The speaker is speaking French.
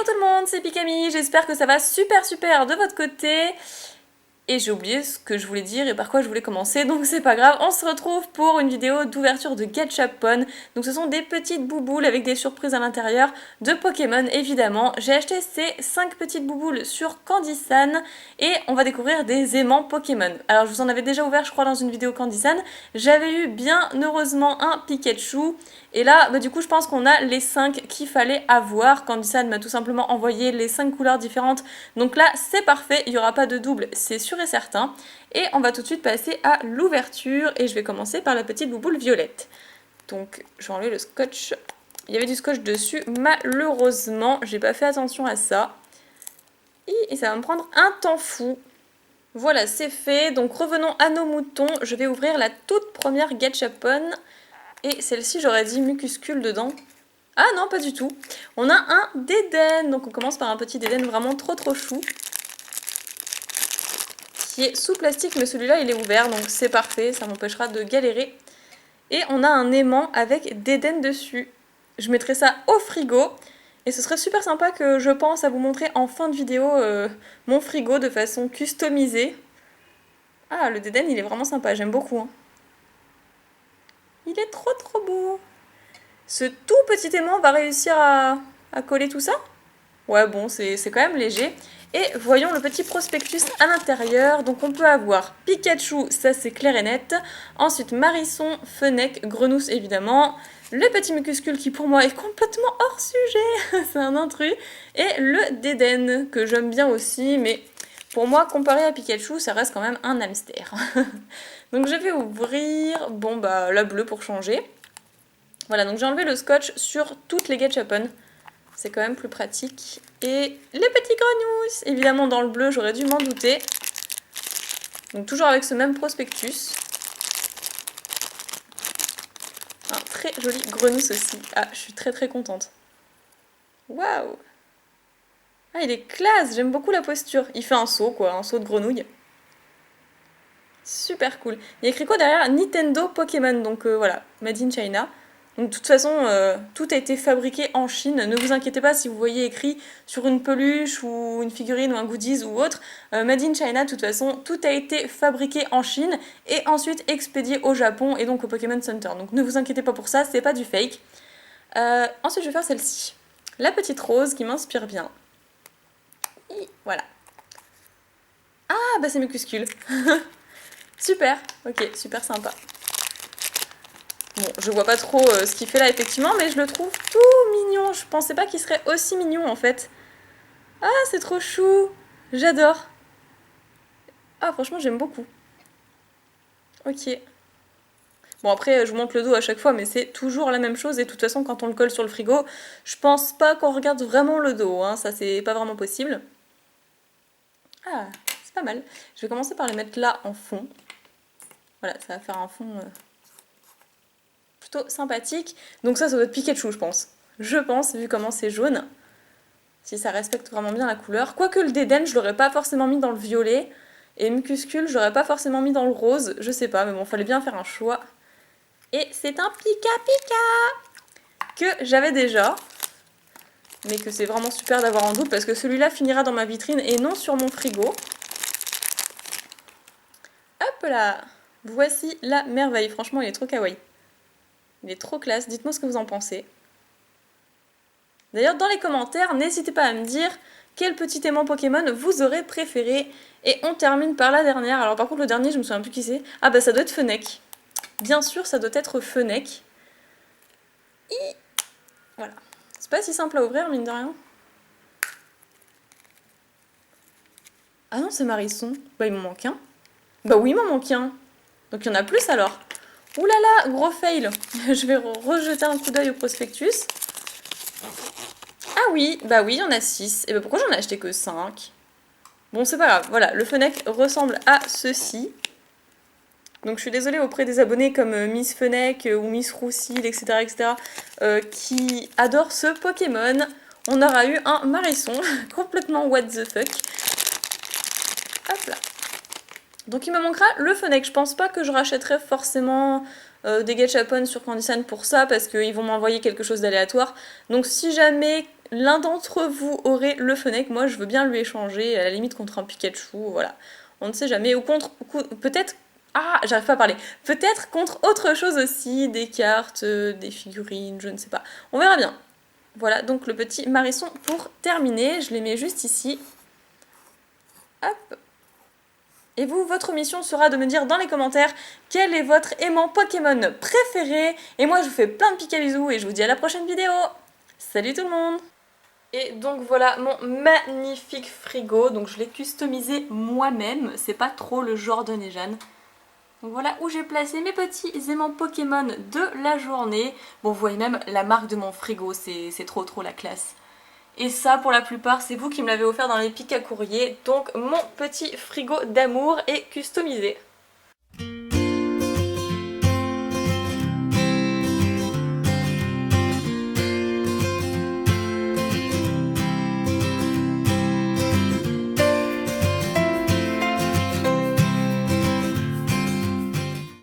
Hello tout le monde, c'est Pikami, j'espère que ça va super de votre côté. Et j'ai oublié ce que je voulais dire et par quoi je voulais commencer, donc c'est pas grave. On se retrouve pour une vidéo d'ouverture de Gachapon. Donc ce sont des petites bouboules avec des surprises à l'intérieur de Pokémon évidemment. J'ai acheté ces 5 petites bouboules sur Candysan et on va découvrir des aimants Pokémon. Alors je vous en avais déjà ouvert je crois dans une vidéo Candysan. J'avais eu bien heureusement un Pikachu. Et là, du coup, je pense qu'on a les 5 qu'il fallait avoir. Candysan m'a tout simplement envoyé les 5 couleurs différentes. Donc là, c'est parfait, il n'y aura pas de double, c'est sûr et certain. Et on va tout de suite passer à l'ouverture. Et je vais commencer par la petite bouboule violette. Donc, je vais enlever le scotch. Il y avait du scotch dessus. Malheureusement, j'ai pas fait attention à ça. Et ça va me prendre un temps fou. Voilà, c'est fait. Donc, revenons à nos moutons. Je vais ouvrir la toute première Gachapon. Et celle-ci, j'aurais dit mucuscule dedans. Ah non, pas du tout. On a un Dédenne. Donc on commence par un petit Dédenne vraiment trop chou. Qui est sous plastique, mais celui-là, il est ouvert. Donc c'est parfait, ça m'empêchera de galérer. Et on a un aimant avec Dédenne dessus. Je mettrai ça au frigo. Et ce serait super sympa que je pense à vous montrer en fin de vidéo mon frigo de façon customisée. Ah, le Dédenne, il est vraiment sympa, j'aime beaucoup. Hein. Il est trop beau. Ce tout petit aimant va réussir à coller tout ça? Ouais, bon, c'est quand même léger. Et voyons le petit prospectus à l'intérieur. Donc on peut avoir Pikachu, ça c'est clair et net. Ensuite Marisson, Fennec, Grenousse évidemment. Le petit mucuscule qui pour moi est complètement hors sujet, c'est un intrus. Et le Dédenne que j'aime bien aussi, mais pour moi comparé à Pikachu ça reste quand même un hamster. Donc je vais ouvrir, bon bah la bleue pour changer. Voilà, donc j'ai enlevé le scotch sur toutes les Gachapon. C'est quand même plus pratique. Et les petits grenouilles, évidemment dans le bleu, j'aurais dû m'en douter. Donc toujours avec ce même prospectus. Un très joli grenouille aussi. Ah, je suis très contente. Waouh! Ah, il est classe, j'aime beaucoup la posture. Il fait un saut, quoi, un saut de grenouille. Super cool. Il y a écrit quoi derrière? Nintendo Pokémon, donc voilà, Made in China. Donc de toute façon, tout a été fabriqué en Chine. Ne vous inquiétez pas si vous voyez écrit sur une peluche ou une figurine ou un goodies ou autre. Made in China, de toute façon, tout a été fabriqué en Chine et ensuite expédié au Japon et donc au Pokémon Center. Donc ne vous inquiétez pas pour ça, c'est pas du fake. Ensuite, je vais faire celle-ci. La petite rose qui m'inspire bien. Et voilà. Ah, bah c'est Mucuscule. Super, ok, super sympa. Bon, je vois pas trop ce qu'il fait là effectivement, mais je le trouve tout mignon. Je pensais pas qu'il serait aussi mignon en fait. Ah, c'est trop chou. J'adore. Ah, franchement, j'aime beaucoup. Ok. Bon, après, je vous montre le dos à chaque fois, mais c'est toujours la même chose. Et de toute façon, quand on le colle sur le frigo, je pense pas qu'on regarde vraiment le dos. Hein. Ça, c'est pas vraiment possible. Ah, c'est pas mal. Je vais commencer par les mettre là en fond. Voilà, ça va faire un fond... plutôt sympathique. Donc ça doit être Pikachu, je pense. Je pense, vu comment c'est jaune. Si ça respecte vraiment bien la couleur. Quoique le Dédenne, je l'aurais pas forcément mis dans le violet. Et Mucuscule, je l'aurais pas forcément mis dans le rose. Je sais pas, mais bon, fallait bien faire un choix. Et c'est un Pika Pika que j'avais déjà. Mais que c'est vraiment super d'avoir en doute parce que celui-là finira dans ma vitrine et non sur mon frigo. Hop là! Voici la merveille. Franchement, il est trop kawaii. Il est trop classe, dites-moi ce que vous en pensez. D'ailleurs, dans les commentaires, n'hésitez pas à me dire quel petit aimant Pokémon vous aurez préféré. Et on termine par la dernière. Alors par contre, le dernier, je me souviens plus qui c'est. Ah bah ça doit être Fennec. Bien sûr, ça doit être Fennec. Et voilà. C'est pas si simple à ouvrir, mine de rien. Ah non, c'est Marisson. Bah il m'en manque un. Bah oui, il m'en manque un. Donc il y en a plus alors. Ouh là là, gros fail. Je vais rejeter un coup d'œil au prospectus. Ah oui, bah oui, il y en a 6. Et bah pourquoi j'en ai acheté que 5? Bon, c'est pas grave. Voilà, le Fennec ressemble à ceci. Donc je suis désolée auprès des abonnés comme Miss Fennec ou Miss Roussil, etc. Qui adorent ce Pokémon. On aura eu un Marisson complètement what the fuck. Hop là. Donc il me manquera le Fennec. Je pense pas que je rachèterai forcément des Gachapon sur Candysan pour ça, parce qu'ils vont m'envoyer quelque chose d'aléatoire. Donc si jamais l'un d'entre vous aurait le Fennec, moi je veux bien lui échanger, à la limite contre un Pikachu, voilà. On ne sait jamais, ou contre, peut-être, ah, j'arrive pas à parler, peut-être contre autre chose aussi, des cartes, des figurines, je ne sais pas. On verra bien. Voilà, donc le petit Marisson pour terminer, je les mets juste ici. Hop. Et vous, votre mission sera de me dire dans les commentaires quel est votre aimant Pokémon préféré. Et moi, je vous fais plein de picabisous et je vous dis à la prochaine vidéo. Salut tout le monde! Et donc voilà mon magnifique frigo. Donc je l'ai customisé moi-même. C'est pas trop le genre de Nejane. Donc voilà où j'ai placé mes petits aimants Pokémon de la journée. Bon, vous voyez même la marque de mon frigo. C'est trop la classe. Et ça, pour la plupart, c'est vous qui me l'avez offert dans les pics à courrier. Donc mon petit frigo d'amour est customisé.